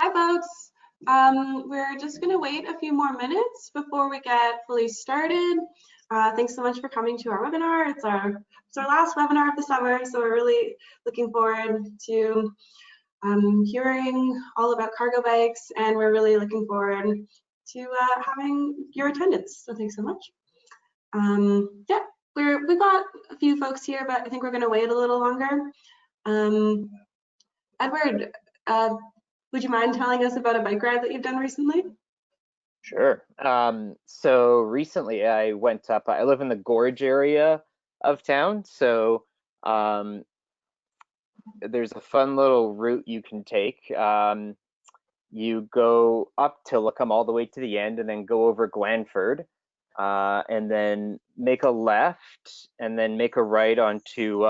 Hi, folks. We're just going to wait a few more minutes before we get fully started. Thanks so much for coming to our webinar. It's our last webinar of the summer, so we're really looking forward to hearing all about cargo bikes, and we're really looking forward to having your attendance. So thanks so much. Yeah, we've got a few folks here, but I think we're going to wait a little longer. Edward, would you mind telling us about a bike ride that you've done recently? Sure. So recently I went up, I live in the Gorge area of town. So there's a fun little route you can take. You go up Tillicum all the way to the end and then go over Glanford and then make a left and then make a right onto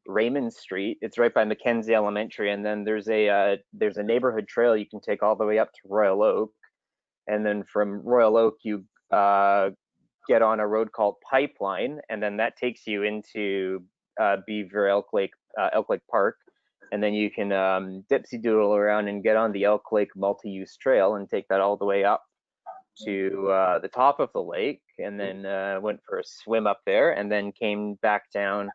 Raymond Street. It's right by Mackenzie Elementary, and then there's a neighborhood trail you can take all the way up to Royal Oak, and then from Royal Oak you get on a road called Pipeline, and then that takes you into Beaver Elk Lake Park, and then you can dipsy doodle around and get on the Elk Lake multi-use trail and take that all the way up to the top of the lake, and then went for a swim up there, and then came back down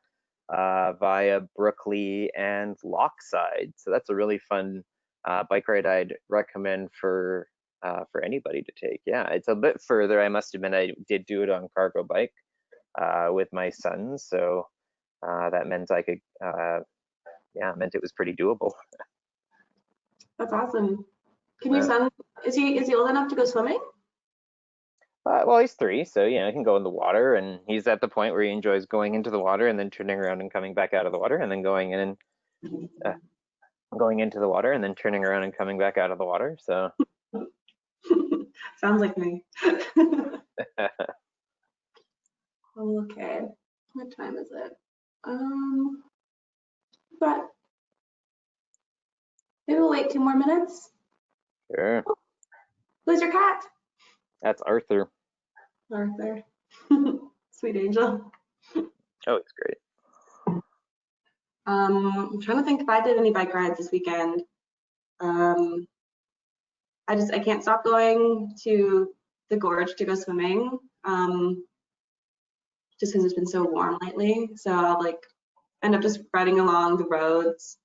via Brookley and Lochside. So that's a really fun bike ride I'd recommend for anybody to take. Yeah, it's a bit further. I must admit I did do it on cargo bike with my sons, so that meant I could, meant it was pretty doable. That's awesome. Can your son, is he old enough to go swimming? Well, he's 3, so he can go in the water, and he's at the point where he enjoys going into the water and then turning around and coming back out of the water, and then going in and going into the water and then turning around and coming back out of the water. So sounds like me. Okay, what time is it? But maybe we'll wait 2 more minutes. Sure. Oh, who's your cat? That's Arthur. Arthur. Sweet angel. Oh, it's great. I'm trying to think if I did any bike rides this weekend. I can't stop going to the gorge to go swimming, just because it's been so warm lately. So I'll end up just riding along the roads,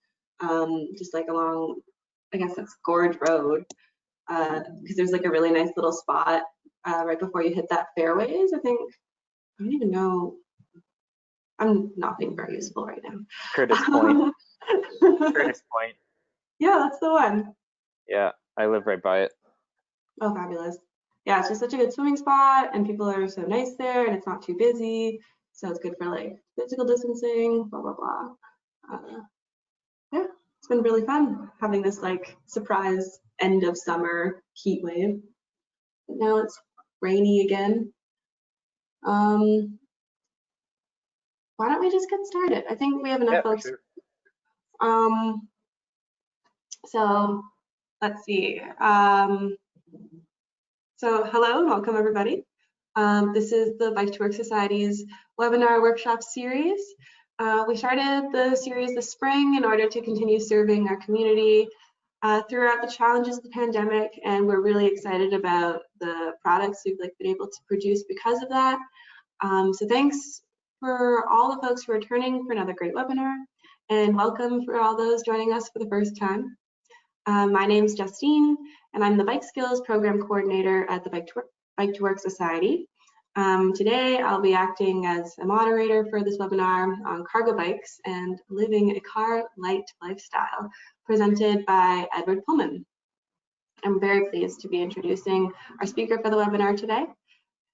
just along, I guess that's Gorge Road, because there's a really nice little spot right before you hit that fairways. I don't even know. I'm not being very useful right now. Curtis Point. Curtis Point. Yeah, that's the one. Yeah, I live right by it. Oh, fabulous. Yeah, it's just such a good swimming spot, and people are so nice there, and it's not too busy. So it's good for physical distancing, blah, blah, blah. Yeah, it's been really fun having this surprise end of summer heat wave. But now it's rainy again. Why don't we just get started? I think we have enough folks. Sure. So let's see. So hello and welcome everybody. This is the Bike-to-Work Society's webinar workshop series. We started the series this spring in order to continue serving our community throughout the challenges of the pandemic, and we're really excited about the products we've been able to produce because of that. So thanks for all the folks who are returning for another great webinar, and welcome for all those joining us for the first time. My name is Justine, and I'm the Bike Skills Program Coordinator at the Bike-to-Work Society. Today, I'll be acting as a moderator for this webinar on cargo bikes and living a car-lite lifestyle, presented by Edward Pullman. I'm very pleased to be introducing our speaker for the webinar today.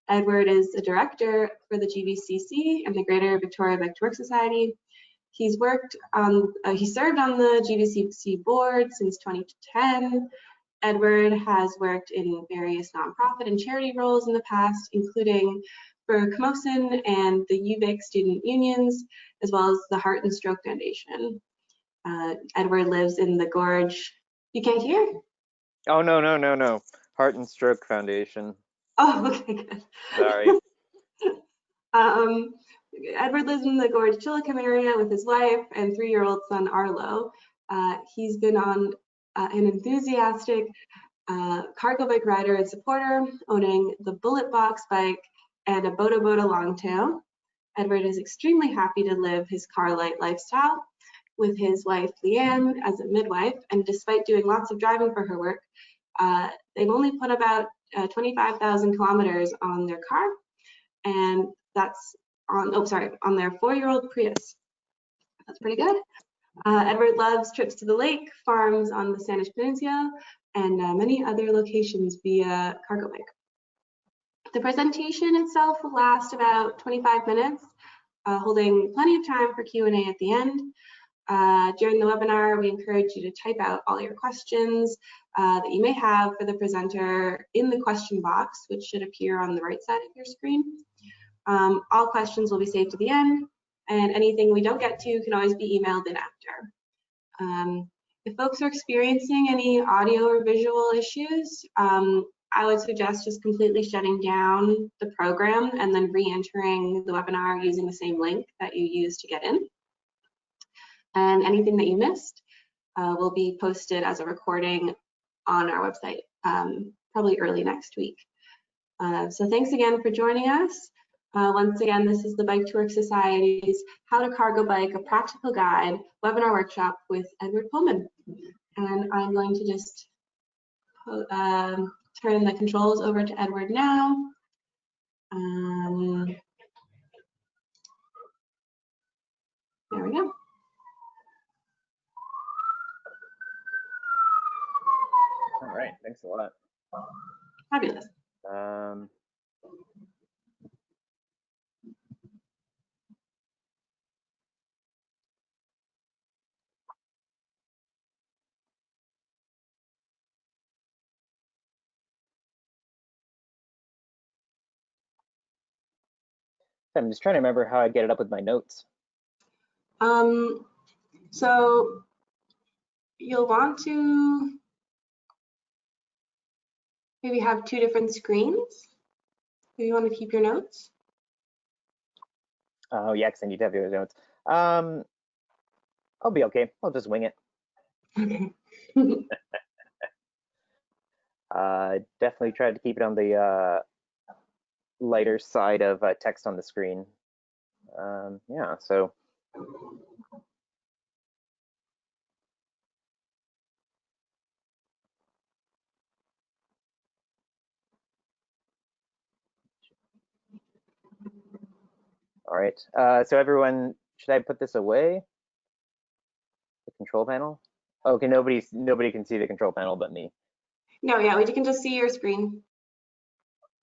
Edward is a director for the GVCC and the Greater Victoria Bike-to-Work Society. He served on the GBCC board since 2010. Edward has worked in various nonprofit and charity roles in the past, including for Camosun and the UVic student unions, as well as the Heart and Stroke Foundation. Edward lives in the Gorge. You can't hear? Oh, no. Heart and Stroke Foundation. Oh, okay, good. Sorry. Edward lives in the Gorge-Tillicum area with his wife and 3-year-old son Arlo. He's been on an enthusiastic cargo bike rider and supporter, owning the Bullet Box bike and a Boda Boda Longtail. Edward is extremely happy to live his car-lite lifestyle with his wife Leanne as a midwife, and despite doing lots of driving for her work, they've only put about 25,000 kilometers on their car, and that's on their 4-year-old Prius. That's pretty good. Edward loves trips to the lake, farms on the Sandwich Peninsula, and many other locations via cargo bike. The presentation itself will last about 25 minutes, holding plenty of time for Q&A at the end. During the webinar, we encourage you to type out all your questions that you may have for the presenter in the question box, which should appear on the right side of your screen. All questions will be saved to the end, and anything we don't get to can always be emailed in after. If folks are experiencing any audio or visual issues, I would suggest just completely shutting down the program and then re-entering the webinar using the same link that you used to get in. And anything that you missed will be posted as a recording on our website, probably early next week. So thanks again for joining us. Once again, this is the Bike-to-Work Society's How to Cargo Bike, a Practical Guide webinar workshop with Edward Pullman. And I'm going to just turn the controls over to Edward now. There we go. All right, thanks a lot. Fabulous. I'm just trying to remember how I get it up with my notes. So you'll want to maybe have 2 different screens. Do you want to keep your notes? Oh yeah, because I need to have your notes. I'll be okay. I'll just wing it. Okay. Definitely tried to keep it on the lighter side of text on the screen. Yeah, so. All right, so everyone, should I put this away? The control panel? Okay, nobody can see the control panel but me. No, yeah, we can just see your screen.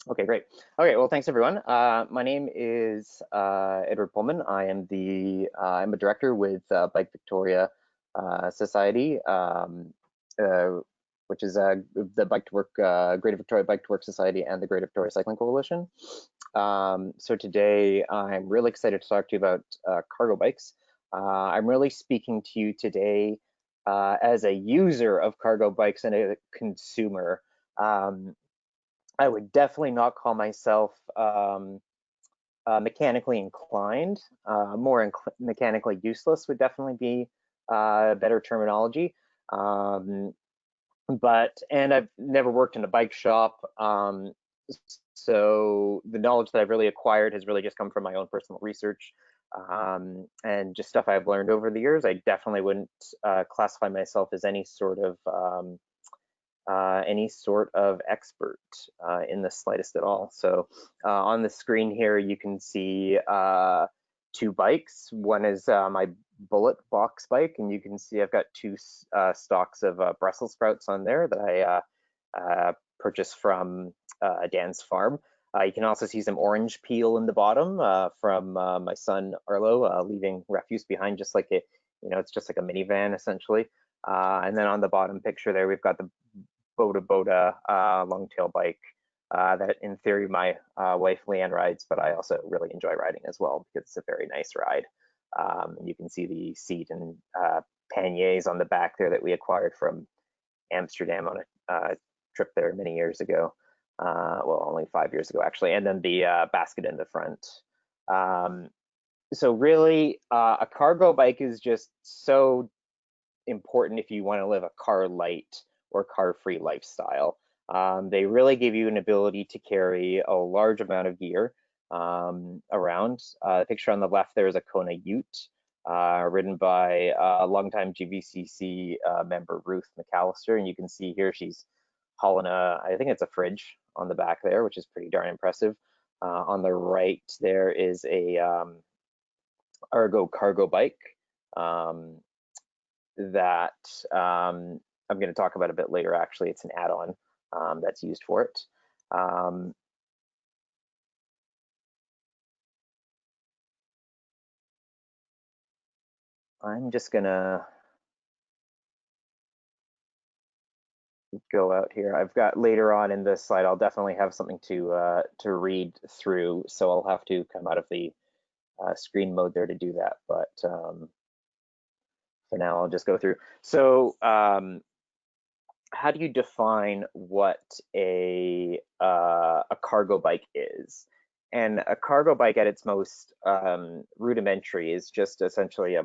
Okay, great. Okay, well, thanks everyone. My name is Edward Pullman. I am I'm a director with Bike Victoria Society, which is the Bike-to-Work, Greater Victoria Bike-to-Work Society and the Greater Victoria Cycling Coalition. So today I'm really excited to talk to you about cargo bikes. I'm really speaking to you today as a user of cargo bikes and a consumer. I would definitely not call myself mechanically inclined. Mechanically useless would definitely be better terminology. And I've never worked in a bike shop. So the knowledge that I've really acquired has really just come from my own personal research and just stuff I've learned over the years. I definitely wouldn't classify myself as any sort of expert in the slightest at all. So on the screen here, you can see 2 bikes. One is my Bullet Box bike, and you can see I've got 2 stalks of Brussels sprouts on there that I purchased from Dan's farm. You can also see some orange peel in the bottom from my son Arlo, leaving refuse behind, just like it's just like a minivan essentially. And then on the bottom picture there, we've got the Boda Boda longtail bike that in theory my wife Leanne rides, but I also really enjoy riding as well because it's a very nice ride. You can see the seat and panniers on the back there that we acquired from Amsterdam on a trip there many years ago. Well, only 5 years ago actually, and then the basket in the front. So really, a cargo bike is just so important if you want to live a car-light or car-free lifestyle. They really give you an ability to carry a large amount of gear around. The picture on the left there is a Kona Ute, ridden by a longtime GVCC member, Ruth McAllister, and you can see here she's hauling I think it's a fridge on the back there, which is pretty darn impressive. On the right there is a Argo cargo bike that I'm going to talk about a bit later. Actually, it's an add-on that's used for it. I'm just gonna go out here. I've got later on in this slide, I'll definitely have something to read through, so I'll have to come out of the screen mode there to do that. But for now, I'll just go through. So how do you define what a cargo bike is? And a cargo bike at its most rudimentary is just essentially a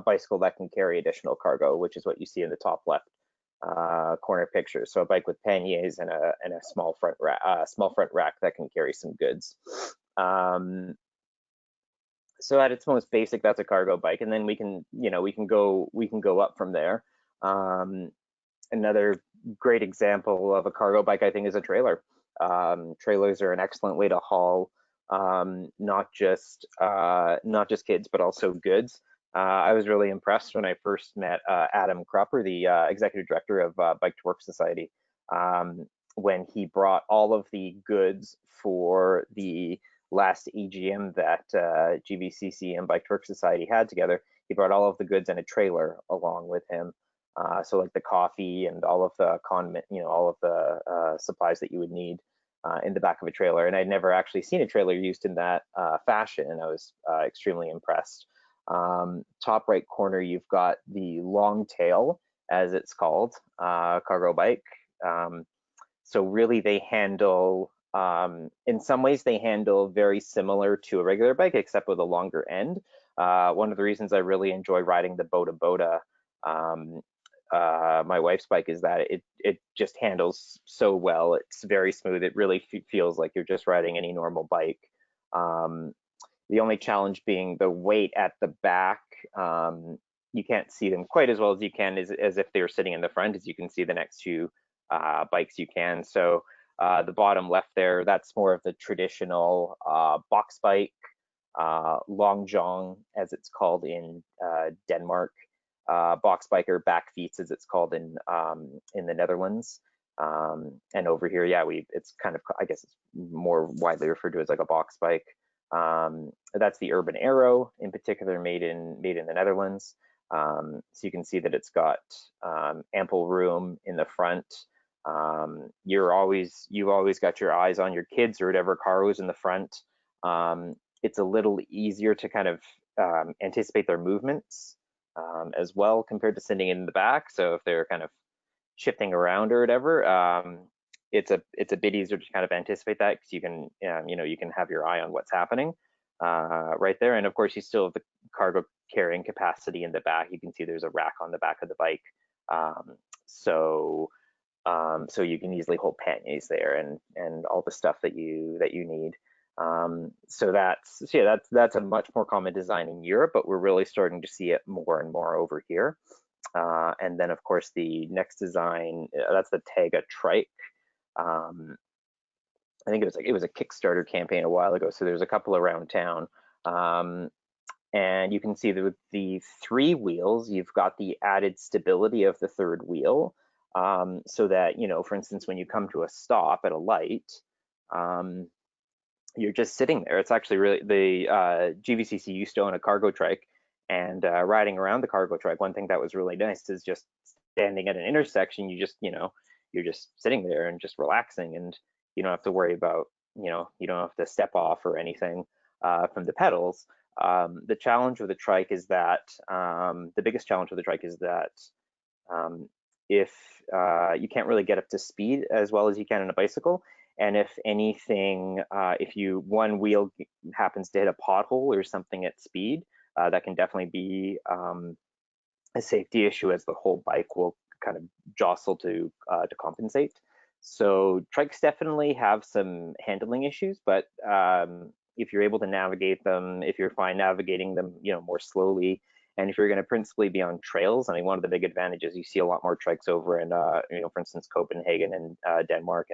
bicycle that can carry additional cargo, which is what you see in the top left corner picture. So a bike with panniers and a small front rack that can carry some goods. So at its most basic, that's a cargo bike, and then we can go up from there. Another great example of a cargo bike, I think, is a trailer. Trailers are an excellent way to haul not just kids, but also goods. I was really impressed when I first met Adam Cropper, the executive director of Bike-to-Work Society, when he brought all of the goods for the last EGM that GVCC and Bike-to-Work Society had together. He brought all of the goods in a trailer along with him. So like the coffee and all of the condiment, all of the supplies that you would need in the back of a trailer. And I'd never actually seen a trailer used in that fashion, and I was extremely impressed. Top right corner, you've got the long tail, as it's called, cargo bike. So really they handle, in some ways they handle very similar to a regular bike, except with a longer end. One of the reasons I really enjoy riding the Boda Boda, my wife's bike, is that it just handles so well. It's very smooth. It really feels like you're just riding any normal bike. The only challenge being the weight at the back. You can't see them quite as well as you can as if they were sitting in the front. As you can see the next two bikes you can. So the bottom left there, that's more of the traditional box bike, longjong, as it's called in Denmark. Box bike or backfiets, as it's called in the Netherlands. And over here, yeah, it's kind of, I guess it's more widely referred to as like a box bike. That's the Urban Arrow, in particular, made in the Netherlands. So you can see that it's got ample room in the front. You've always got your eyes on your kids or whatever car was in the front. It's a little easier to kind of anticipate their movements as well compared to sitting in the back. So if they're kind of shifting around or whatever, it's a bit easier to kind of anticipate that, because you can you can have your eye on what's happening right there. And of course, you still have the cargo carrying capacity in the back. You can see there's a rack on the back of the bike, so you can easily hold panniers there and all the stuff that you need. So that's a much more common design in Europe, but we're really starting to see it more and more over here. And then of course the next design, that's the Tega trike. I think it was a Kickstarter campaign a while ago, so there's a couple around town. And you can see that with the 3 wheels, you've got the added stability of the 3rd wheel, so that, for instance, when you come to a stop at a light, you're just sitting there. It's actually really, the GVCC used to own a cargo trike, and riding around the cargo trike, one thing that was really nice is just standing at an intersection, you're just sitting there and just relaxing, and you don't have to worry about, you don't have to step off or anything from the pedals. The challenge with the trike is that, the biggest challenge with the trike is that if you can't really get up to speed as well as you can in a bicycle, and if anything, if one wheel happens to hit a pothole or something at speed, that can definitely be a safety issue, as the whole bike will kind of jostle to compensate. So trikes definitely have some handling issues, but if you're able to navigate them, if you're fine navigating them, more slowly, and if you're going to principally be on trails, I mean, one of the big advantages, you see a lot more trikes over in, for instance, Copenhagen and Denmark,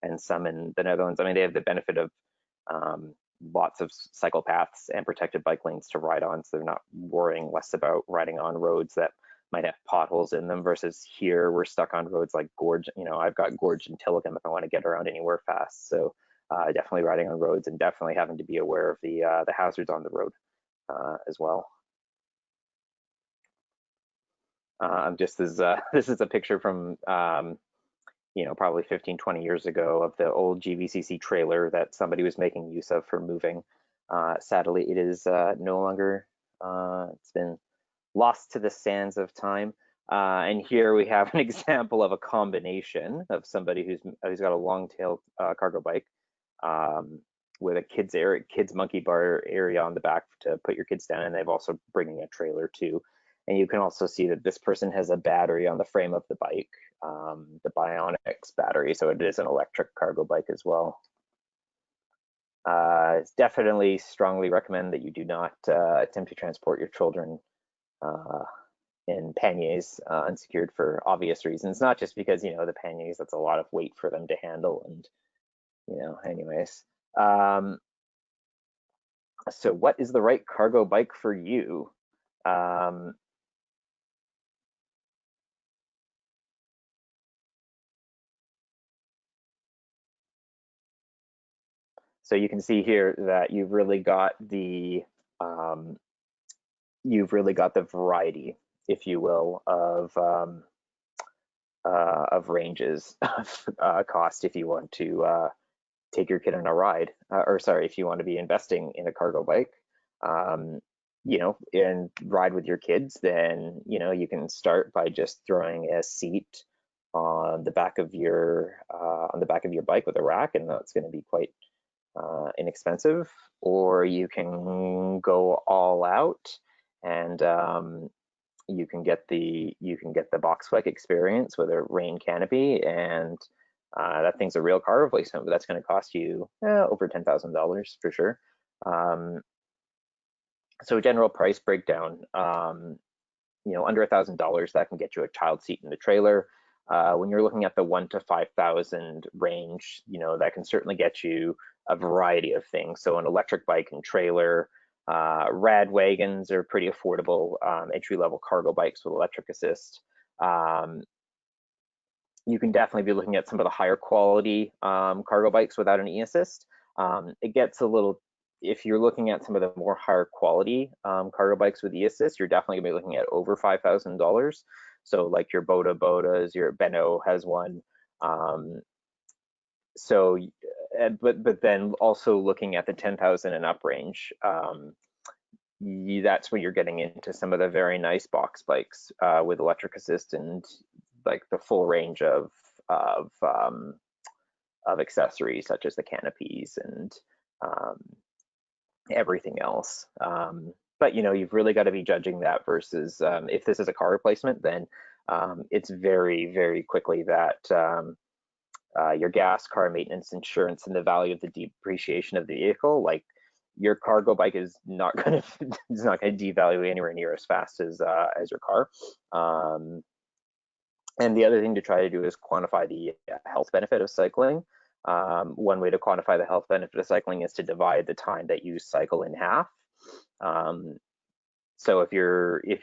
and some in the Netherlands. I mean, they have the benefit of lots of cycle paths and protected bike lanes to ride on, so they're not worrying less about riding on roads that might have potholes in them, versus here we're stuck on roads like Gorge. I've got Gorge and Tillicum if I want to get around anywhere fast. So definitely riding on roads, and definitely having to be aware of the hazards on the road as well. Just as this is a picture from probably 15-20 years ago, of the old GVCC trailer that somebody was making use of for moving. Sadly, it is no longer. It's been lost to the sands of time. And here we have an example of a combination of somebody who's got a long-tailed cargo bike with a kids monkey bar area on the back to put your kids down, and they've also bringing a trailer too. And you can also see that this person has a battery on the frame of the bike, the Bionics battery, so it is an electric cargo bike as well. It's definitely strongly recommend that you do not attempt to transport your children in panniers unsecured, for obvious reasons, not just because the panniers, that's a lot of weight for them to handle, and anyways. So what is the right cargo bike for you? So you can see here that you've really got the variety, if you will, of ranges of cost if you want to take your kid on a ride, or sorry, if you want to be investing in a cargo bike, and ride with your kids, then you can start by just throwing a seat on the back of your bike with a rack, and that's going to be quite inexpensive. Or you can go all out, and you can get the box bike experience with a rain canopy, and that thing's a real car replacement, but that's going to cost you over $10,000 for sure. So general price breakdown, under $1,000, that can get you a child seat in the trailer. When you're looking at the 1,000 to 5,000 range, that can certainly get you a variety of things. So an electric bike and trailer, rad wagons are pretty affordable, entry-level cargo bikes with electric assist. You can definitely be looking at some of the higher quality cargo bikes without an e-assist. It gets a little, if you're looking at some of the more higher quality cargo bikes with e-assist, you're definitely gonna be looking at over $5,000. So like your Bodas, your Benno has one. But then also looking at the 10,000 and up range, that's when you're getting into some of the very nice box bikes with electric assist, and like the full range of accessories, such as the canopies and everything else. But you've really got to be judging that versus if this is a car replacement, then it's very, very quickly that your gas, car maintenance, insurance, and the value of the depreciation of the vehicle, like your cargo bike is not going to devalue anywhere near as fast as your car. And the other thing to try to do is quantify the health benefit of cycling. One way to quantify the health benefit of cycling is to divide the time that you cycle in half. So if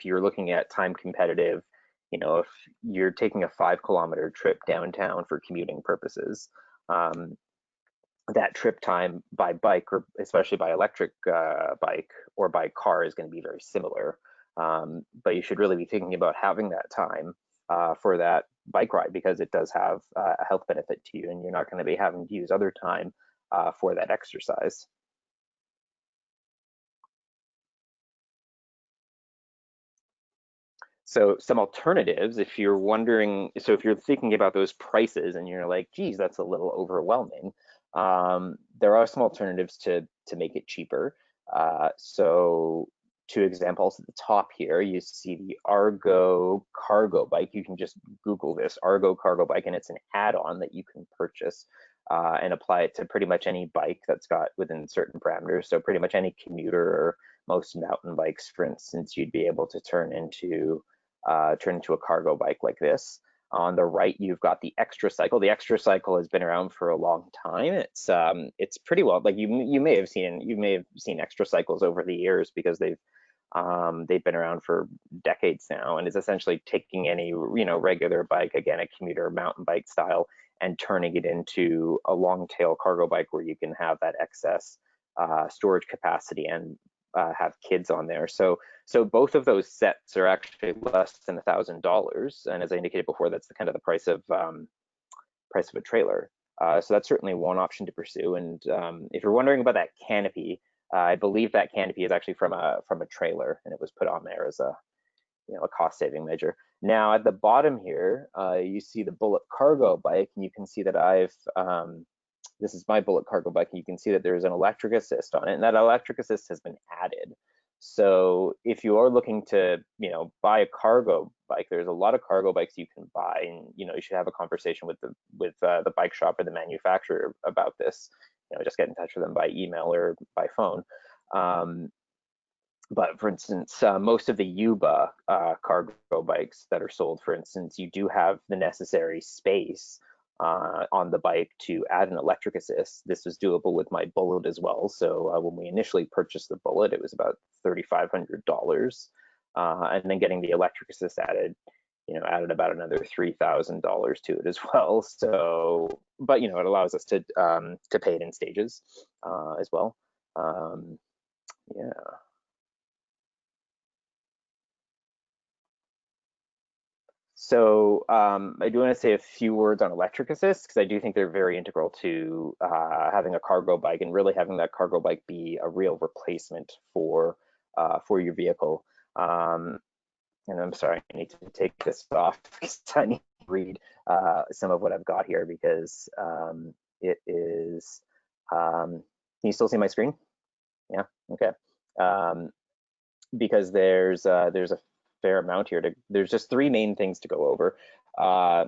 you're looking at time competitive, if you're taking a 5-kilometer trip downtown for commuting purposes, that trip time by bike, or especially by electric bike or by car, is going to be very similar. But you should really be thinking about having that time for that bike ride, because it does have a health benefit to you, and you're not going to be having to use other time for that exercise. So some alternatives, if you're wondering, so if you're thinking about those prices and you're like, geez, that's a little overwhelming, there are some alternatives to make it cheaper. So two examples at the top here. You see the Argo cargo bike. You can just Google this, Argo cargo bike, and it's an add-on that you can purchase and apply it to pretty much any bike that's got within certain parameters. So pretty much any commuter or most mountain bikes, for instance, you'd be able to turn into a cargo bike like this. On the right, you've got the Extra Cycle. The Extra Cycle has been around for a long time. It's pretty well, like you may have seen Extra Cycles over the years because they've been around for decades now, and it's essentially taking any regular bike, again a commuter mountain bike style, and turning it into a long tail cargo bike where you can have that excess storage capacity and have kids on there. So both of those sets are actually less than $1,000, and as I indicated before, that's the kind of the price of a trailer. So that's certainly one option to pursue. And if you're wondering about that canopy, I believe that canopy is actually from a trailer, and it was put on there as a cost-saving measure. Now at the bottom here, you see the Bullet cargo bike, and you can see that this is my Bullet cargo bike, and you can see that there's an electric assist on it, and that electric assist has been added. So if you are looking to, buy a cargo bike, there's a lot of cargo bikes you can buy, and you should have a conversation with the bike shop or the manufacturer about this. Just get in touch with them by email or by phone. But for instance, most of the Yuba cargo bikes that are sold, for instance, you do have the necessary space on the bike to add an electric assist. This was doable with my Bullet as well. So when we initially purchased the Bullet, it was about $3,500, and then getting the electric assist added, added about another $3,000 to it as well. So, but it allows us to pay it in stages as well. Yeah. So I do want to say a few words on electric assist, because I do think they're very integral to having a cargo bike and really having that cargo bike be a real replacement for your vehicle. And I'm sorry, I need to take this off because I need to read some of what I've got here, because it is. Can you still see my screen? Yeah. Okay. Because there's a fair amount here. There's just three main things to go over: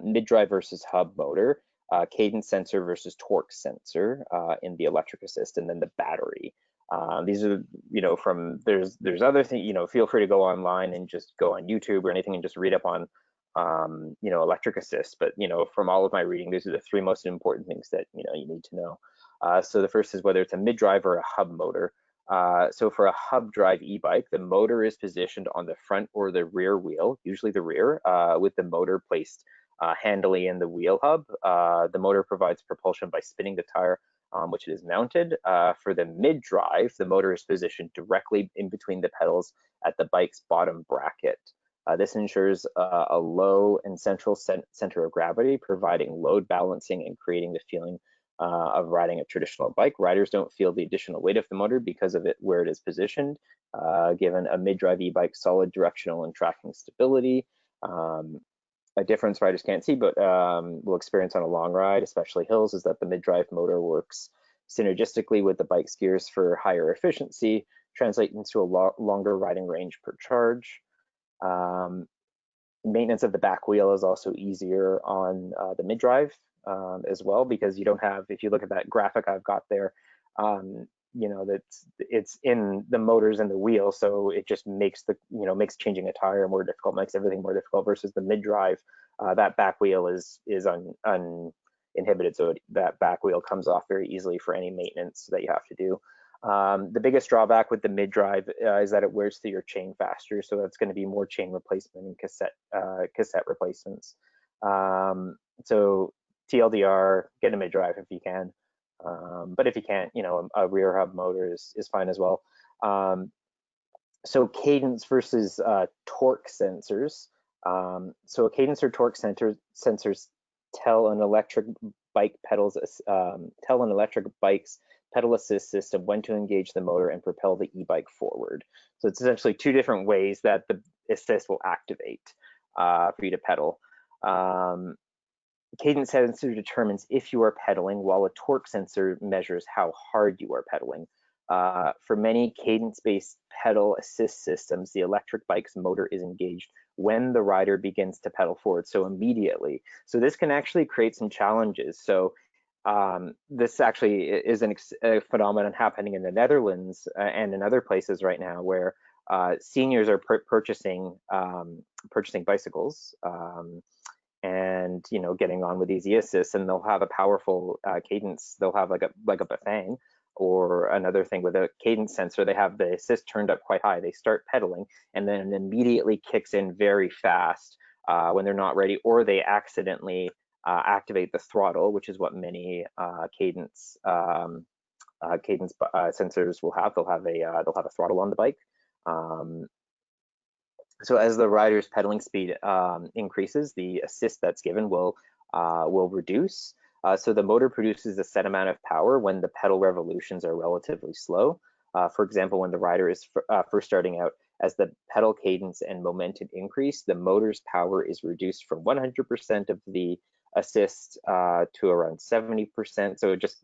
mid-drive versus hub motor, cadence sensor versus torque sensor in the electric assist, and then the battery. These are, there's other things. Feel free to go online and just go on YouTube or anything and just read up on electric assist. But from all of my reading, these are the three most important things that you need to know. So the first is whether it's a mid-drive or a hub motor. So for a hub drive e-bike, the motor is positioned on the front or the rear wheel, usually the rear, with the motor placed handily in the wheel hub. The motor provides propulsion by spinning the tire on which it is mounted. For the mid-drive, the motor is positioned directly in between the pedals at the bike's bottom bracket. This ensures a low and central center of gravity, providing load balancing and creating the feeling of riding a traditional bike. Riders don't feel the additional weight of the motor because of it where it is positioned, given a mid-drive e-bike solid directional and tracking stability. A difference riders can't see, but will experience on a long ride, especially hills, is that the mid-drive motor works synergistically with the bike's gears for higher efficiency, translating into a longer riding range per charge. Maintenance of the back wheel is also easier on the mid-drive as well, because you don't have, if you look at that graphic I've got there, it's in the motors and the wheel, so it just makes makes changing a tire more difficult, makes everything more difficult, versus the mid-drive, that back wheel is uninhibited, so that back wheel comes off very easily for any maintenance that you have to do. The biggest drawback with the mid-drive is that it wears through your chain faster, so that's going to be more chain replacement and cassette replacements. So TLDR, get a mid-drive if you can, but if you can't, a rear hub motor is fine as well. So cadence versus torque sensors. So a cadence or torque sensors tell an electric bike's pedal assist system when to engage the motor and propel the e-bike forward. So it's essentially two different ways that the assist will activate for you to pedal. Cadence sensor determines if you are pedaling, while a torque sensor measures how hard you are pedaling. For many cadence-based pedal assist systems, the electric bike's motor is engaged when the rider begins to pedal forward, so immediately. So this can actually create some challenges. So this actually is a phenomenon happening in the Netherlands and in other places right now, where seniors are purchasing bicycles and getting on with easy assist, and they'll have a powerful cadence. They'll have like a Bafang or another thing with a cadence sensor. They have the assist turned up quite high. They start pedaling, and then it immediately kicks in very fast when they're not ready, or they accidentally activate the throttle, which is what many cadence sensors will have. They'll have a throttle on the bike. So as the rider's pedaling speed increases, the assist that's given will reduce. So the motor produces a set amount of power when the pedal revolutions are relatively slow. For example, when the rider is first starting out, as the pedal cadence and momentum increase, the motor's power is reduced from 100% of the assist to around 70%. So just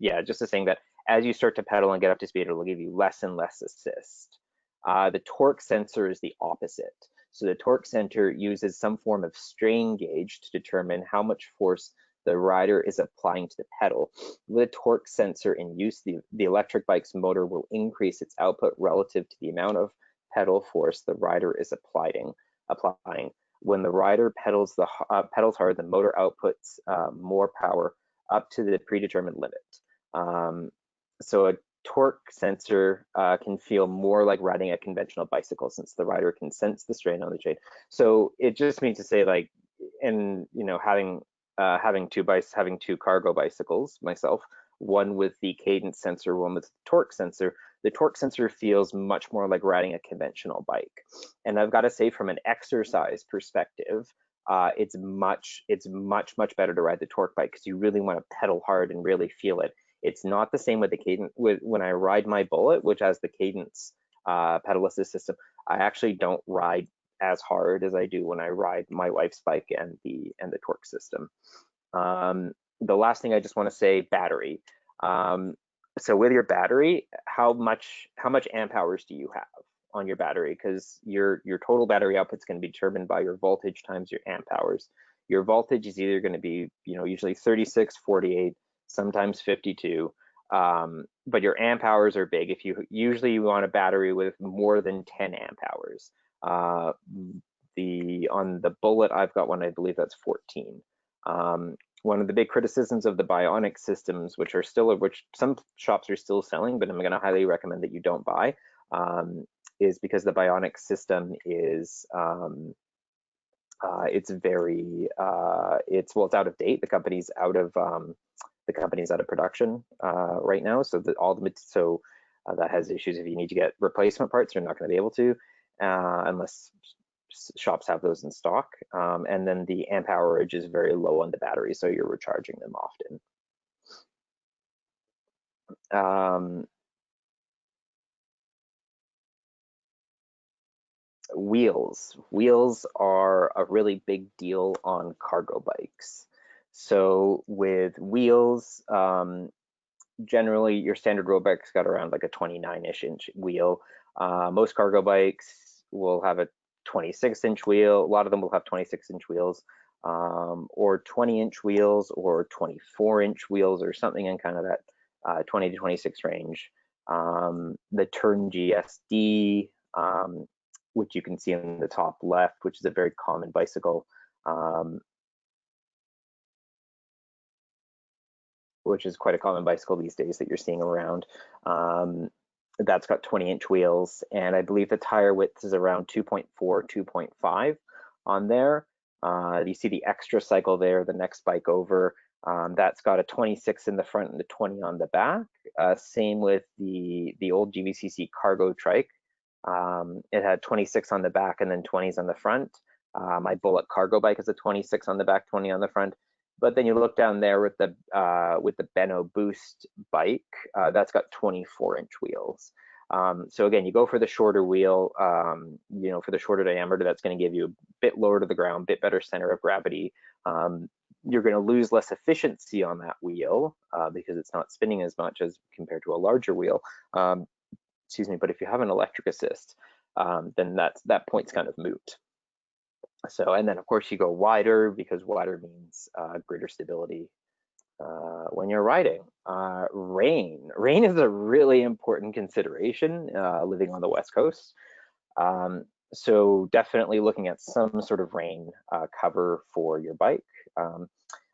saying that as you start to pedal and get up to speed, it will give you less and less assist. The torque sensor is the opposite. So the torque sensor uses some form of strain gauge to determine how much force the rider is applying to the pedal. With a torque sensor in use, the electric bike's motor will increase its output relative to the amount of pedal force the rider is applying. When the rider pedals hard, the motor outputs more power up to the predetermined limit. So a torque sensor can feel more like riding a conventional bicycle, since the rider can sense the strain on the chain. So it just means to say, like, and having two cargo bicycles myself, one with the cadence sensor, one with the torque sensor. The torque sensor feels much more like riding a conventional bike. And I've got to say, from an exercise perspective, it's much better to ride the torque bike, because you really want to pedal hard and really feel it. It's not the same with the cadence. When I ride my Bullet, which has the cadence pedal assist system, I actually don't ride as hard as I do when I ride my wife's bike and the torque system. The last thing I just want to say, battery. So with your battery, how much amp hours do you have on your battery? Because your total battery output is going to be determined by your voltage times your amp hours. Your voltage is either going to be, usually 36, 48, sometimes 52. But your amp hours are big. If you want a battery with more than 10 amp hours. On the Bullet, I've got one, I believe that's 14. One of the big criticisms of the Bionic systems, which some shops are still selling, but I'm going to highly recommend that you don't buy, is because the Bionic system is it's out of date. The company's out of production right now, so that has issues. If you need to get replacement parts, you're not going to be able to unless shops have those in stock. And then the amp hourage is very low on the battery, so you're recharging them often. Wheels are a really big deal on cargo bikes. So with wheels, generally your standard road bike's got around like a 29-ish inch wheel. Most cargo bikes will have a 26-inch wheel. A lot of them will have 26-inch wheels, or 20-inch wheels, or 24-inch wheels, or something in kind of that 20 to 26 range. The Turn GSD, which you can see in the top left, which is a very common bicycle, which is quite a common bicycle these days that you're seeing around. That's got 20-inch wheels, and I believe the tire width is around 2.4, 2.5 on there. You see the Extra Cycle there, the next bike over. That's got a 26 in the front and a 20 on the back. Same with the old GVCC cargo trike. It had 26 on the back and then 20s on the front. My Bullet cargo bike is a 26 on the back, 20 on the front. But then you look down there with the Benno Boost bike, that's got 24-inch wheels. So again, you go for the shorter wheel, for the shorter diameter, that's going to give you a bit lower to the ground, bit better center of gravity. You're going to lose less efficiency on that wheel because it's not spinning as much as compared to a larger wheel. excuse me, but if you have an electric assist, then that point's kind of moot. So, and then of course you go wider, because wider means greater stability when you're riding. Rain is a really important consideration living on the West Coast. So definitely looking at some sort of rain cover for your bike.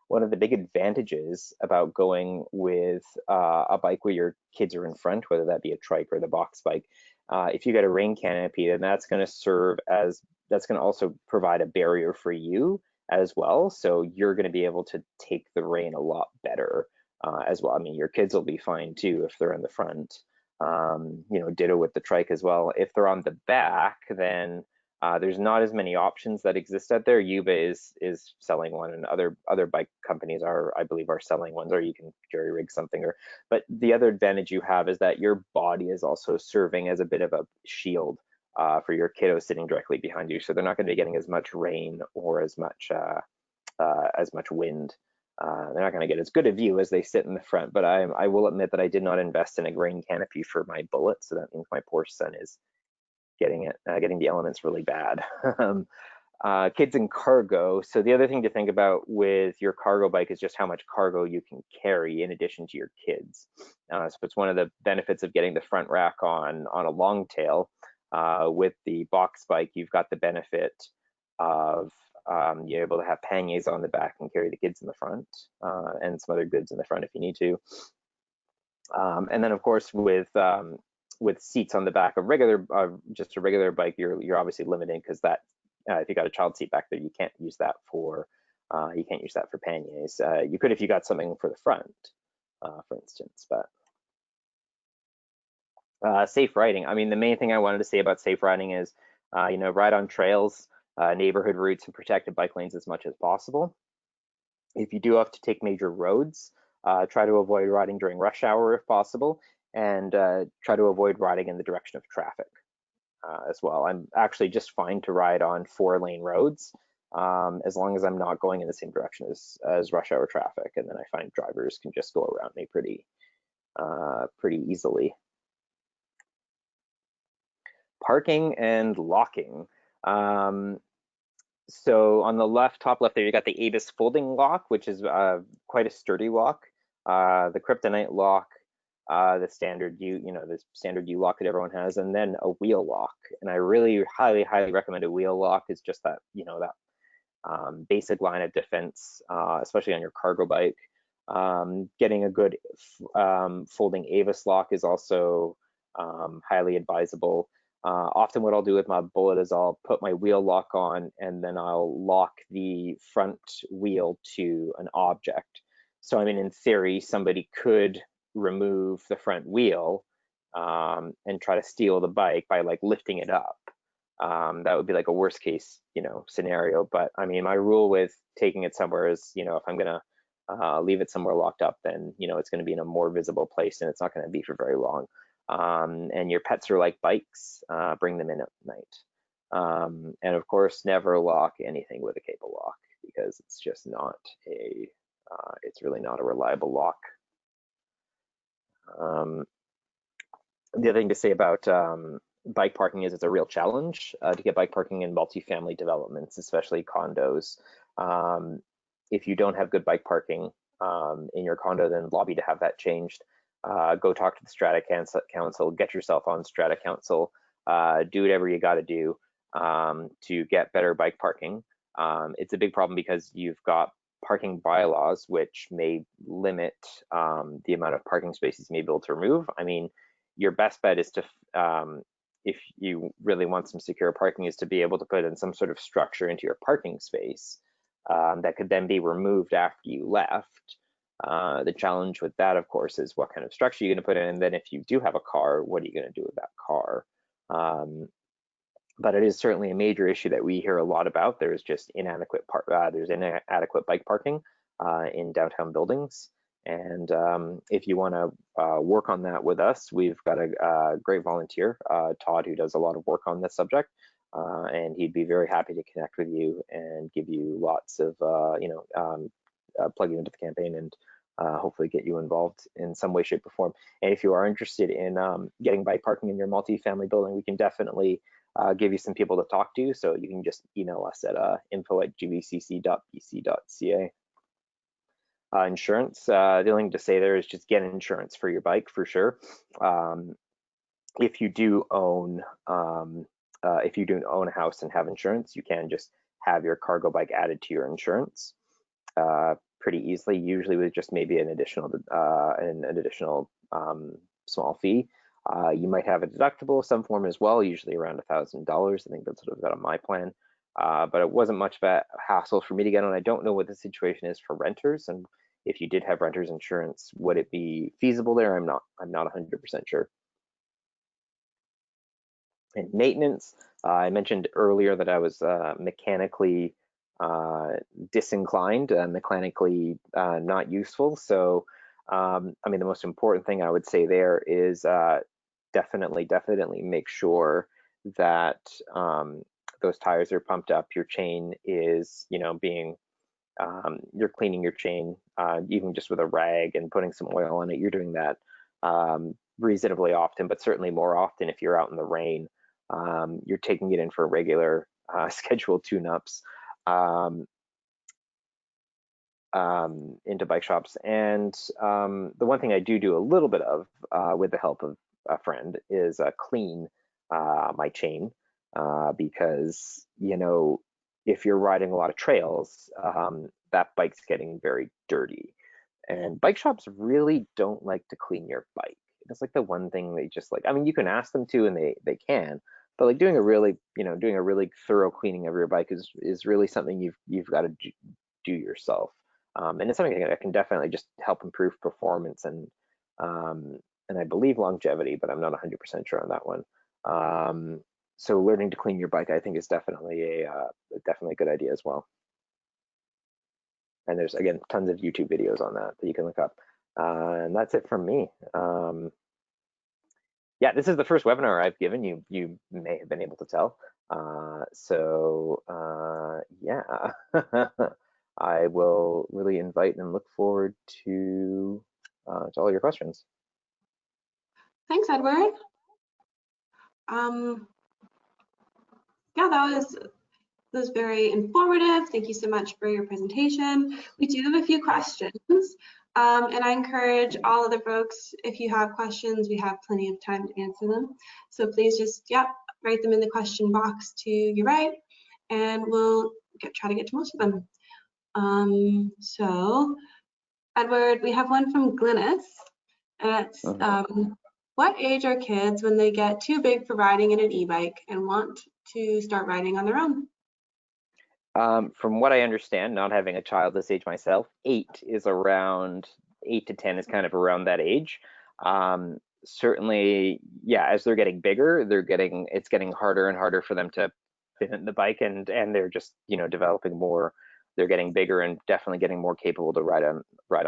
One of the big advantages about going with a bike where your kids are in front, whether that be a trike or the box bike, if you get a rain canopy, then that's going to also provide a barrier for you as well. So you're going to be able to take the rain a lot better as well. I mean, your kids will be fine too if they're in the front. Ditto with the trike as well. If they're on the back, then there's not as many options that exist out there. Yuba is selling one, and other bike companies I believe are selling ones, or you can jerry rig something. But the other advantage you have is that your body is also serving as a bit of a shield for your kiddos sitting directly behind you, so they're not going to be getting as much rain or as much wind. They're not going to get as good a view as they sit in the front. But I will admit that I did not invest in a rain canopy for my Bullet, so that means my poor son is getting the elements really bad. Kids and cargo. So the other thing to think about with your cargo bike is just how much cargo you can carry in addition to your kids. So it's one of the benefits of getting the front rack on a long tail. With the box bike, you've got the benefit of you're able to have panniers on the back and carry the kids in the front, and some other goods in the front if you need to. And then of course with seats on the back of just a regular bike, you're obviously limited, because that if you got a child seat back there, you can't use that for panniers. You could if you got something for the front, for instance. But safe riding. I mean, the main thing I wanted to say about safe riding is, ride on trails, neighborhood routes, and protected bike lanes as much as possible. If you do have to take major roads, try to avoid riding during rush hour if possible, and try to avoid riding in the direction of traffic as well. I'm actually just fine to ride on 4-lane roads as long as I'm not going in the same direction as rush hour traffic, and then I find drivers can just go around me pretty easily. Parking and locking. So on the top left there, you got the Avis folding lock, which is quite a sturdy lock. The Kryptonite lock, the standard U lock that everyone has, and then a wheel lock. And I really highly recommend a wheel lock. Is just that basic line of defense, especially on your cargo bike. Getting a good folding Avis lock is also highly advisable. Often what I'll do with my Bullet is I'll put my wheel lock on, and then I'll lock the front wheel to an object. So I mean, in theory, somebody could remove the front wheel and try to steal the bike by like lifting it up. That would be like a worst case, scenario. But I mean, my rule with taking it somewhere is, if I'm gonna leave it somewhere locked up, then it's going to be in a more visible place, and it's not going to be for very long. And your pets are like bikes, bring them in at night. And of course, never lock anything with a cable lock, because it's just not it's really not a reliable lock. The other thing to say about bike parking is it's a real challenge to get bike parking in multifamily developments, especially condos. If you don't have good bike parking in your condo, then lobby to have that changed. Go talk to the Strata Council, get yourself on Strata Council, do whatever you got to do to get better bike parking. It's a big problem because you've got parking bylaws which may limit the amount of parking spaces you may be able to remove. I mean, your best bet is to, if you really want some secure parking, is to be able to put in some sort of structure into your parking space that could then be removed after you left. The challenge with that, of course, is what kind of structure you're going to put in, and then if you do have a car, what are you going to do with that car? But it is certainly a major issue that we hear a lot about. There's just inadequate bike parking in downtown buildings, and if you want to work on that with us, we've got a great volunteer, Todd, who does a lot of work on this subject, and he'd be very happy to connect with you and give you lots of plug you into the campaign and hopefully get you involved in some way, shape, or form. And if you are interested in getting bike parking in your multi-family building, we can definitely give you some people to talk to. So you can just email us at info@gbcc.bc.ca. Insurance, the only thing to say there is just get insurance for your bike for sure. If you do own a house and have insurance, you can just have your cargo bike added to your insurance pretty easily, usually with just maybe an additional small fee. You might have a deductible of some form as well, usually around $1,000. I think that's what I've got on my plan. But it wasn't much of a hassle for me to get on. I don't know what the situation is for renters, and if you did have renters insurance, would it be feasible there? I'm not 100% sure. And maintenance, I mentioned earlier that I was mechanically disinclined, mechanically not useful. So, I mean, the most important thing I would say there is definitely make sure that those tires are pumped up. Your chain is, being, you're cleaning your chain, even just with a rag and putting some oil on it. You're doing that reasonably often, but certainly more often if you're out in the rain. You're taking it in for regular scheduled tune-ups into bike shops. And the one thing I do a little bit of with the help of a friend is clean my chain because, if you're riding a lot of trails, that bike's getting very dirty. And bike shops really don't like to clean your bike. That's like the one thing they just like. I mean, you can ask them to, and they can, but like doing a really thorough cleaning of your bike is really something you've got to do yourself. And it's something that can definitely just help improve performance and I believe longevity, but I'm not 100% sure on that one. So learning to clean your bike, I think, is definitely a good idea as well. And there's, again, tons of YouTube videos on that you can look up. And that's it from me. Yeah, this is the first webinar I've given. You may have been able to tell. Yeah, I will really invite and look forward to all your questions. Thanks, Edward. Yeah, that was very informative. Thank you so much for your presentation. We do have a few questions, and I encourage all other folks, if you have questions, we have plenty of time to answer them. So please just, write them in the question box to your right, and we'll try to get to most of them. So, Edward, we have one from Glynis, and it's, what age are kids when they get too big for riding in an e-bike and want to start riding on their own? From what I understand, not having a child this age myself, 8 to 10 is kind of around that age. Certainly, yeah, as they're getting bigger, it's getting harder and harder for them to fit in the bike, and they're just, developing more. They're getting bigger and definitely getting more capable to ride on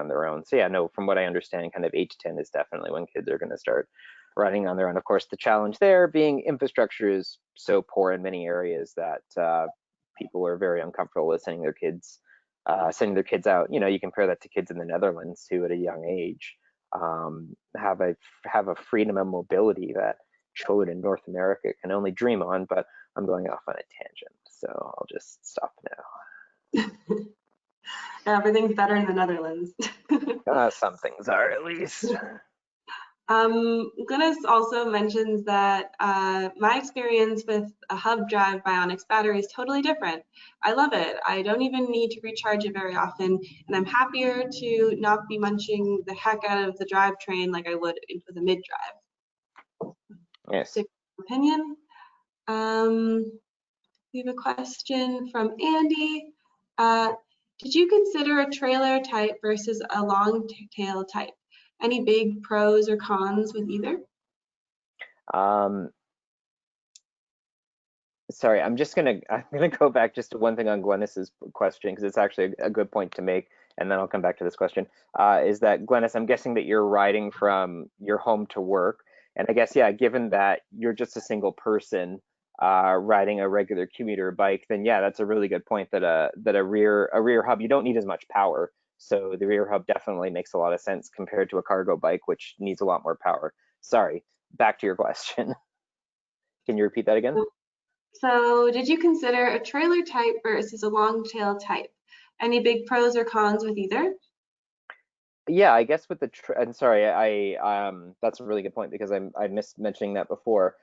their own. So yeah, no, from what I understand, kind of 8 to 10 is definitely when kids are going to start riding on their own. Of course, the challenge there being infrastructure is so poor in many areas that people are very uncomfortable with sending their kids out. You compare that to kids in the Netherlands who, at a young age, have a freedom of mobility that children in North America can only dream on. But I'm going off on a tangent, so I'll just stop now. Everything's better in the Netherlands. Some things are, at least. Glynis also mentions that my experience with a hub drive Bionics battery is totally different. I love it. I don't even need to recharge it very often, and I'm happier to not be munching the heck out of the drivetrain like I would with a mid-drive. Yes. Opinion. We have a question from Andy. Did you consider a trailer type versus a long tail type? Any big pros or cons with either? Sorry, I'm gonna go back just to one thing on Glennis's question, because it's actually a good point to make, and then I'll come back to this question. Is that, Glennis, I'm guessing that you're riding from your home to work, and I guess, yeah, given that you're just a single person riding a regular commuter bike, then yeah, that's a really good point, that a rear hub, you don't need as much power. So the rear hub definitely makes a lot of sense compared to a cargo bike, which needs a lot more power. Sorry, back to your question. Can you repeat that again? So did you consider a trailer type versus a long tail type? Any big pros or cons with either? Yeah, I guess with the and sorry, that's a really good point because I missed mentioning that before.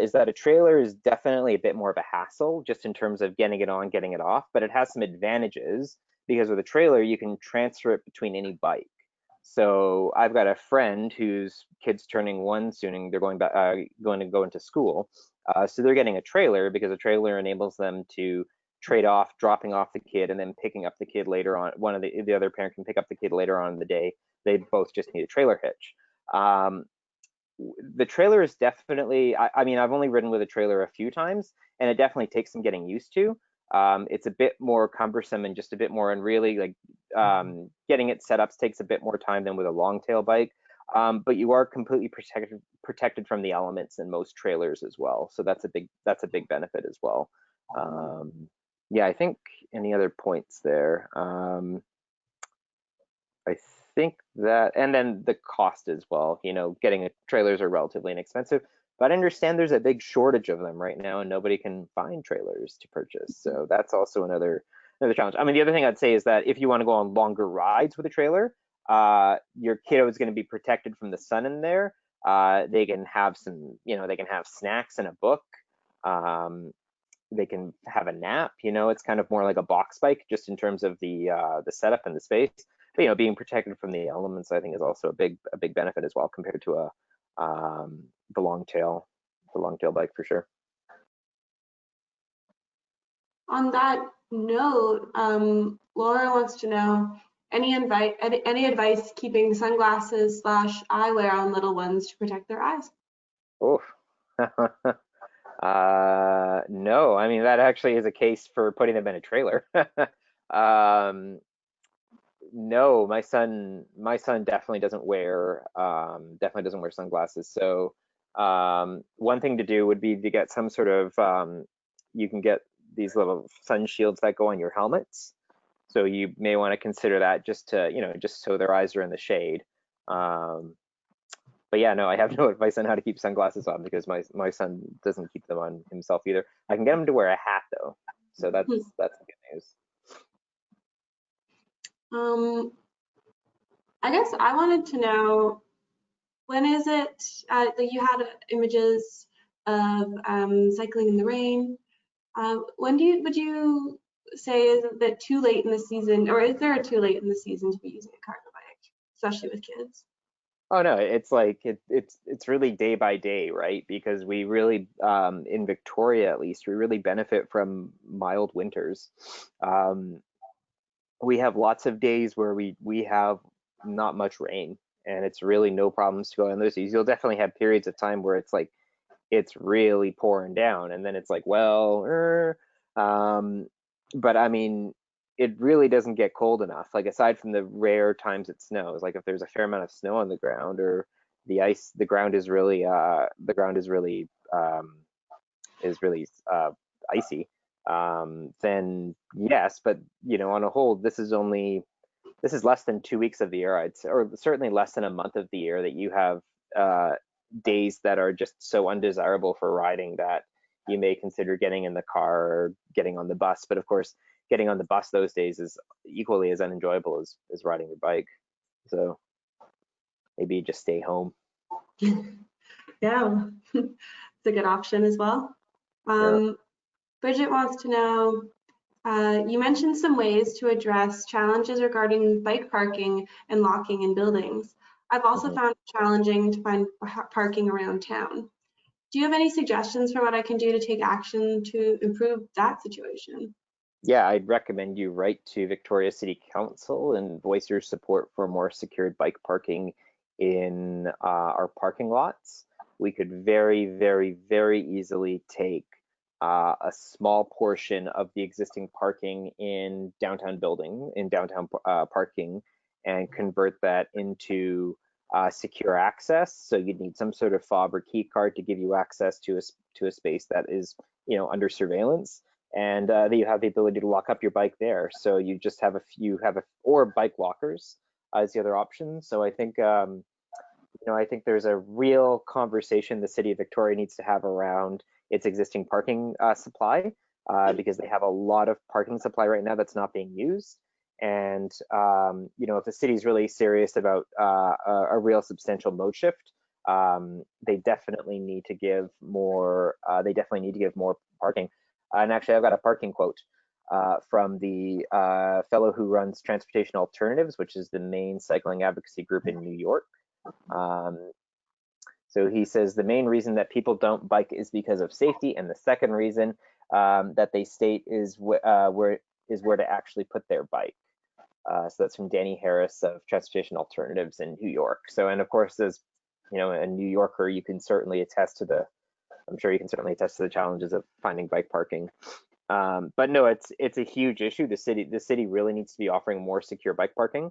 Is that a trailer is definitely a bit more of a hassle just in terms of getting it on, getting it off, but it has some advantages because with a trailer you can transfer it between any bike. So I've got a friend whose kid's turning 1 soon, and they're going back, going to go into school. So they're getting a trailer because a trailer enables them to trade off dropping off the kid and then picking up the kid later on. One of the other parent can pick up the kid later on in the day. They both just need a trailer hitch. The trailer is definitely, I mean, I've only ridden with a trailer a few times, and it definitely takes some getting used to. It's a bit more cumbersome and just a bit more, and really like getting it set up takes a bit more time than with a long tail bike. But you are completely protected from the elements in most trailers as well. So that's a big benefit as well. Yeah, I think any other points there? I think that, and then the cost as well. You know, getting trailers are relatively inexpensive, but I understand there's a big shortage of them right now, and nobody can find trailers to purchase. So that's also another challenge. I mean, the other thing I'd say is that if you want to go on longer rides with a trailer, your kiddo is going to be protected from the sun in there. They can have some, you know, they can have snacks and a book. They can have a nap. You know, it's kind of more like a box bike, just in terms of the setup and the space. But you know, being protected from the elements, I think, is also a big benefit as well compared to the long tail bike for sure. On that note, Laura wants to know any advice keeping sunglasses / eyewear on little ones to protect their eyes? Oh, no, I mean that actually is a case for putting them in a trailer. No, my son definitely doesn't wear sunglasses. So one thing to do would be to get some sort of you can get these little sun shields that go on your helmets. So you may want to consider that just to, you know, just so their eyes are in the shade. But yeah, no, I have no advice on how to keep sunglasses on because my son doesn't keep them on himself either. I can get him to wear a hat though, so that's good news. I guess I wanted to know, when is it that you had images of cycling in the rain? When would you say is it too late in the season, or is there a too late in the season to be using a cargo bike, especially with kids? Oh no, it's like it's really day by day, right? Because we really in Victoria at least we really benefit from mild winters. We have lots of days where we have not much rain, and it's really no problems to go in those days. You'll definitely have periods of time where it's like it's really pouring down, and then it's like, well, but I mean, it really doesn't get cold enough. Like aside from the rare times it snows, like if there's a fair amount of snow on the ground or the ground is really icy, then yes. But you know, on a whole, this is less than 2 weeks of the year, or certainly less than a month of the year that you have days that are just so undesirable for riding that you may consider getting in the car or getting on the bus. But of course, getting on the bus those days is equally as unenjoyable as riding your bike. So maybe just stay home. Yeah, it's a good option as well. Yeah. Bridget wants to know, you mentioned some ways to address challenges regarding bike parking and locking in buildings. I've also found it challenging to find parking around town. Do you have any suggestions for what I can do to take action to improve that situation? Yeah, I'd recommend you write to Victoria City Council and voice your support for more secured bike parking in our parking lots. We could very, very, very easily take a small portion of the existing parking in downtown parking and convert that into secure access. So you'd need some sort of fob or key card to give you access to a space that is, you know, under surveillance. and you have the ability to lock up your bike there. So you just have or bike lockers as the other option. So I think I think there's a real conversation the city of Victoria needs to have around its existing parking supply, because they have a lot of parking supply right now that's not being used. And if the city's really serious about a real substantial mode shift, they definitely need to give more. They definitely need to give more parking. And actually, I've got a parking quote from the fellow who runs Transportation Alternatives, which is the main cycling advocacy group in New York. So he says the main reason that people don't bike is because of safety, and the second reason that they state is where to actually put their bike. So that's from Danny Harris of Transportation Alternatives in New York. So, and of course, as a New Yorker, you can certainly attest to I'm sure you can certainly attest to the challenges of finding bike parking. But no, it's a huge issue. The city really needs to be offering more secure bike parking,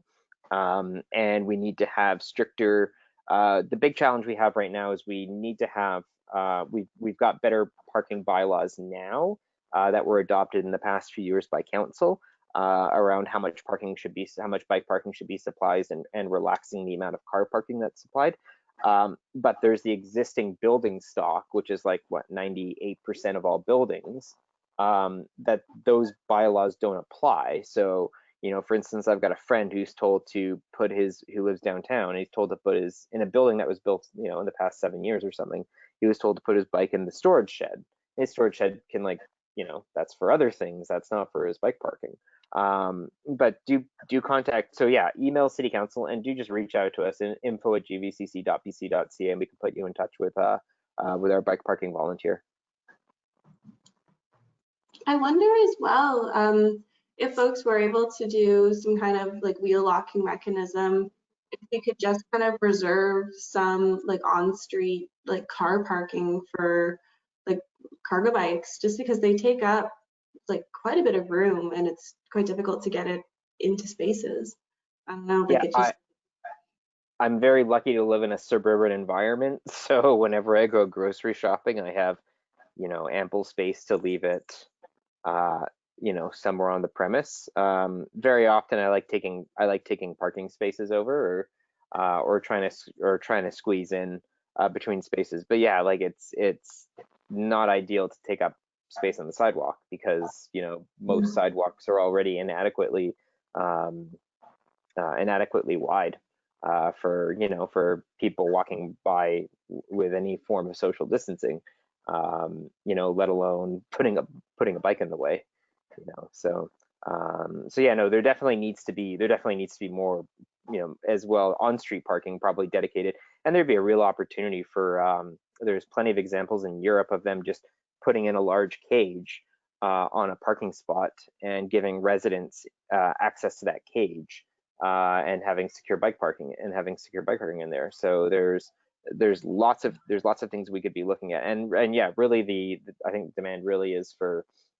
and we need to have stricter. The big challenge we have right now is we need to have we've got better parking bylaws now that were adopted in the past few years by council around how much bike parking should be supplied, and relaxing the amount of car parking that's supplied. But there's the existing building stock, which is like 98% of all buildings, that those bylaws don't apply. So, for instance, I've got a friend who lives downtown, and he's told to put in a building that was built, in the past 7 years or something, he was told to put his bike in the storage shed. His storage shed can that's for other things. That's not for his bike parking. But do contact, so yeah, email city council, and do just reach out to us in info@gvcc.bc.ca, and we can put you in touch with our bike parking volunteer. I wonder as well if folks were able to do some kind of wheel locking mechanism, if we could just kind of reserve some on-street car parking for cargo bikes, just because they take up quite a bit of room, and it's quite difficult to get it into spaces. I don't know. I'm very lucky to live in a suburban environment, so whenever I go grocery shopping, I have ample space to leave it somewhere on the premise. Very often I like taking parking spaces over, or trying to squeeze in between spaces. But yeah, it's not ideal to take up space on the sidewalk, because most sidewalks are already inadequately wide for people walking by with any form of social distancing, let alone putting a bike in the way. So yeah, no, there definitely needs to be more, as well, on-street parking, probably dedicated, and there'd be a real opportunity for there's plenty of examples in Europe of them just putting in a large cage on a parking spot and giving residents access to that cage, and having secure bike parking in there. So there's lots of things we could be looking at, and yeah, really I think demand really is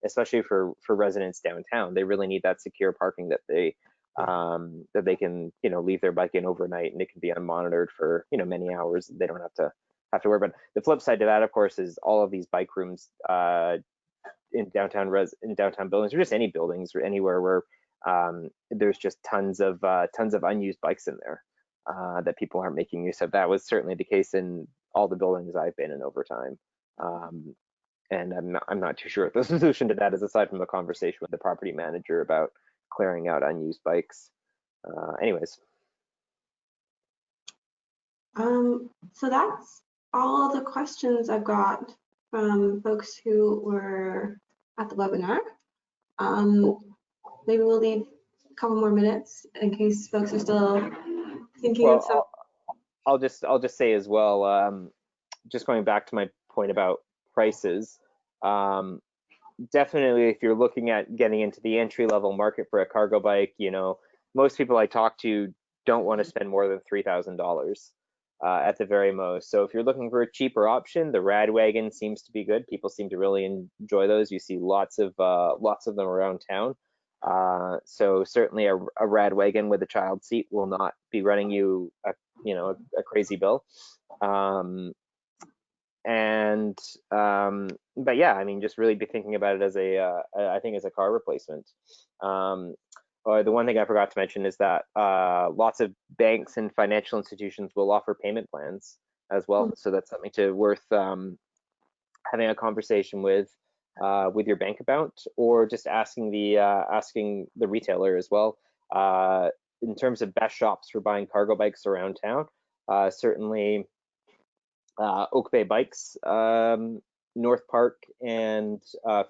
especially for residents downtown. They really need that secure parking that they can leave their bike in overnight, and it can be unmonitored for many hours. They don't have to worry about it. The flip side to that, of course, is all of these bike rooms in downtown buildings, or just any buildings or anywhere where there's just tons of unused bikes in there that people aren't making use of. That was certainly the case in all the buildings I've been in over time. And I'm not too sure what the solution to that is, aside from a conversation with the property manager about clearing out unused bikes. Anyways. So that's all the questions I've got from folks who were at the webinar. Maybe we'll leave a couple more minutes in case folks are still thinking of some. I'll just say as well, just going back to my point about prices, definitely if you're looking at getting into the entry-level market for a cargo bike, most people I talk to don't want to spend more than $3,000 at the very most. So if you're looking for a cheaper option, the Rad Wagon seems to be good. People seem to really enjoy those. You see lots of them around town. So certainly a Rad Wagon with a child seat will not be running you a crazy bill. But yeah, I mean, just really be thinking about it as I think as a car replacement. The one thing I forgot to mention is that lots of banks and financial institutions will offer payment plans as well. So that's something worth having a conversation with your bank account, or just asking the retailer as well. In terms of best shops for buying cargo bikes around town, certainly Oak Bay Bikes, North Park, and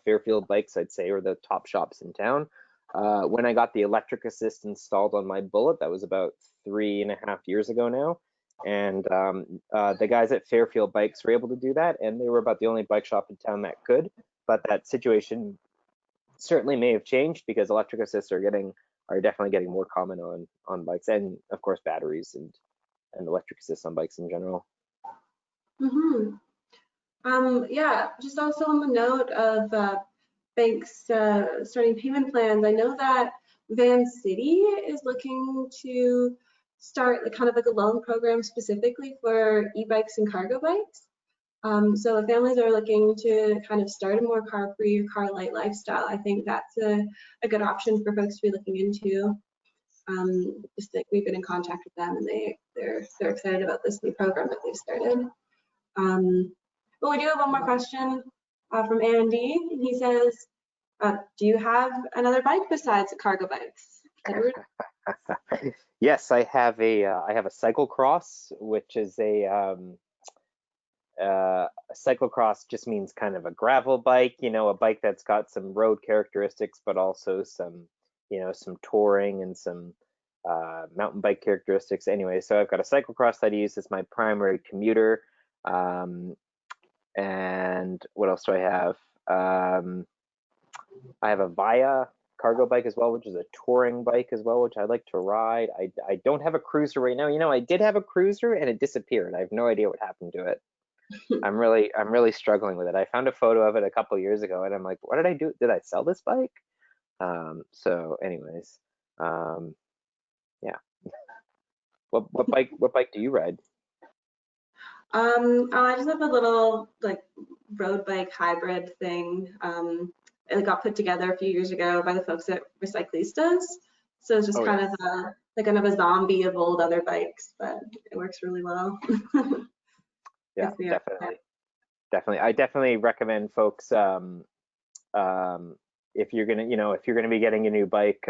Fairfield Bikes, I'd say, are the top shops in town. When I got the electric assist installed on my Bullet, that was about 3.5 years ago now. And the guys at Fairfield Bikes were able to do that, and they were about the only bike shop in town that could. But that situation certainly may have changed, because electric assists are definitely getting more common on bikes, and of course batteries and electric assists on bikes in general. Yeah, just also on the note of banks starting payment plans, I know that Van City is looking to start kind of like a loan program specifically for e-bikes and cargo bikes. So if families are looking to kind of start a more car-free or car-light lifestyle, I think that's a good option for folks to be looking into. Just like we've been in contact with them, and they're excited about this new program that they've started. But we do have one more question from Andy. He says, do you have another bike besides cargo bikes, Edward? Yes, I have a cyclocross, which is a cyclocross just means kind of a gravel bike, a bike that's got some road characteristics, but also some touring and some mountain bike characteristics. Anyway, so I've got a cyclocross that I use as my primary commuter. And what else do I have? I have a Via cargo bike as well, which is a touring bike as well, which I like to ride. I don't have a cruiser right now. I did have a cruiser and it disappeared. I have no idea what happened to it. I'm really struggling with it. I found a photo of it a couple years ago, and I'm like, what did I do? Did I sell this bike? So anyways, yeah. What bike do you ride? I just have a little like road bike hybrid thing. It got put together a few years ago by the folks at Recyclistas. So it's just kind of a zombie of old other bikes, but it works really well. Yeah, definitely. I definitely recommend folks, if you're gonna be getting a new bike,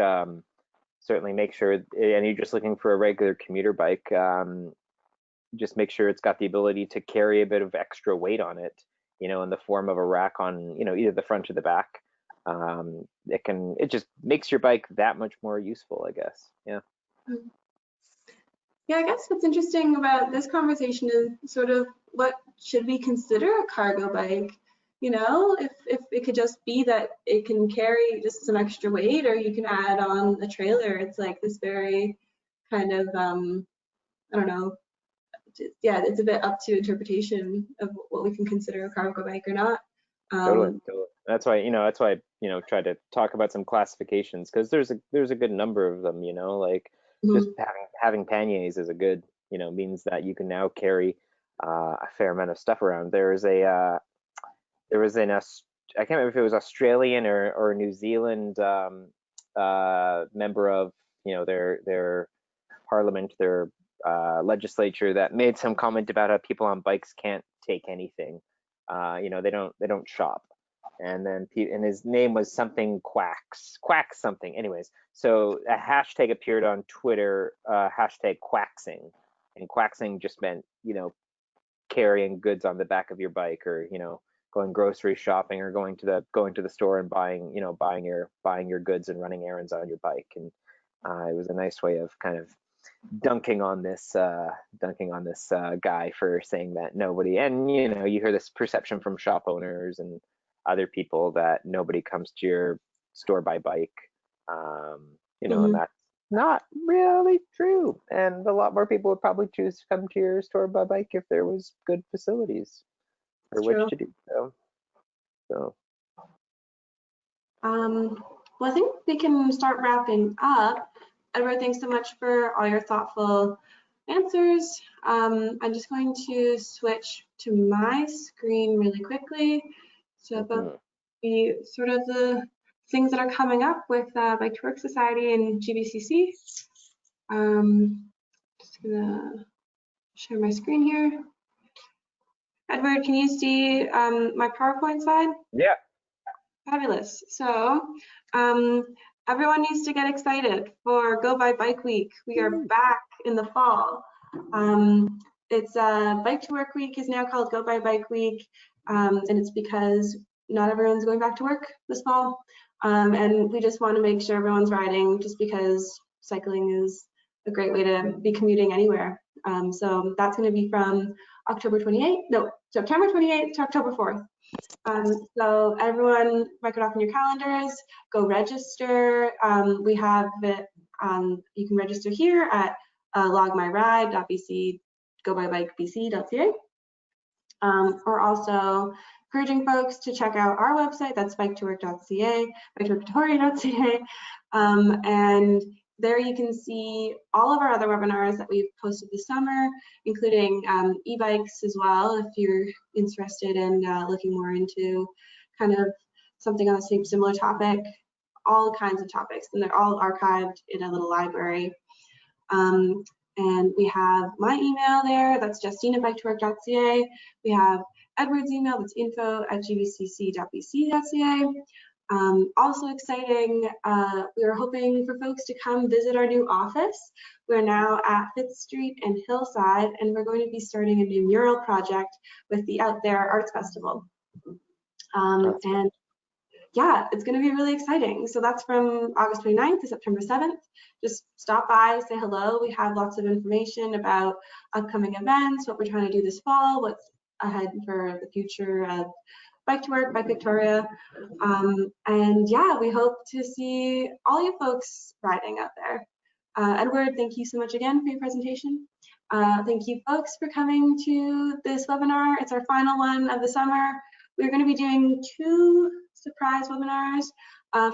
certainly make sure, and you're just looking for a regular commuter bike, just make sure it's got the ability to carry a bit of extra weight on it, in the form of a rack on, either the front or the back. It just makes your bike that much more useful, I guess. Yeah. Yeah, I guess what's interesting about this conversation is sort of what should we consider a cargo bike? If it could just be that it can carry just some extra weight, or you can add on a trailer. It's like this very kind of, I don't know. Yeah, it's a bit up to interpretation of what we can consider a cargo bike or not. Totally. That's why try to talk about some classifications, because there's a good number of them. Like just having panniers is a good, means that you can now carry a fair amount of stuff around. There was I can't remember if it was Australian or New Zealand member of their parliament, their legislature, that made some comment about how people on bikes can't take anything. They don't shop. And then his name was something quacks something. Anyways, so a hashtag appeared on Twitter, hashtag quacksing, and quacksing just meant carrying goods on the back of your bike, or going grocery shopping, or going to the store and buying your goods and running errands on your bike. And it was a nice way of kind of dunking on this guy for saying that nobody, and you hear this perception from shop owners and other people that nobody comes to your store by bike, and that's not really true. And a lot more people would probably choose to come to your store by bike if there was good facilities for which to do so. Well, I think we can start wrapping up. Edward, thanks so much for all your thoughtful answers. I'm just going to switch to my screen really quickly. So about the sort of the things that are coming up with Bike to Work Society and GBCC. Just gonna share my screen here. Edward, can you see my PowerPoint slide? Yeah. Fabulous. So everyone needs to get excited for Go by Bike Week. We are back in the fall. It's Bike to Work Week is now called Go by Bike Week, and it's because not everyone's going back to work this fall, and we just want to make sure everyone's riding, just because cycling is a great way to be commuting anywhere. So that's going to be from September 28th to October 4th. So everyone, mark it off in your calendars, go register. We have it, you can register here at logmyride.bc, gobybikebc.ca. We're also encouraging folks to check out our website, that's bike2work.ca, bike2workvictoria.ca, and there you can see all of our other webinars that we've posted this summer, including e-bikes as well, if you're interested in looking more into kind of something on the same similar topic, all kinds of topics, and they're all archived in a little library. And we have my email there, that's justine@bike2work.ca. We have Edward's email, that's info@gbcc.bc.ca. Also exciting, we are hoping for folks to come visit our new office. We're now at 5th Street and Hillside, and we're going to be starting a new mural project with the Out There Arts Festival. And yeah, it's going to be really exciting. So that's from August 29th to September 7th. Just stop by, say hello. We have lots of information about upcoming events, what we're trying to do this fall, what's ahead for the future of Bike to Work, Bike Victoria. And yeah, we hope to see all you folks riding out there. Edward, thank you so much again for your presentation. Thank you folks for coming to this webinar. It's our final one of the summer. We're going to be doing 2 surprise webinars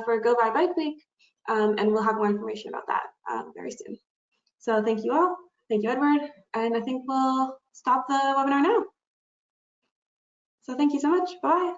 for Go by Bike Week, and we'll have more information about that very soon. So thank you all. Thank you, Edward. And I think we'll stop the webinar now. So thank you so much. Bye.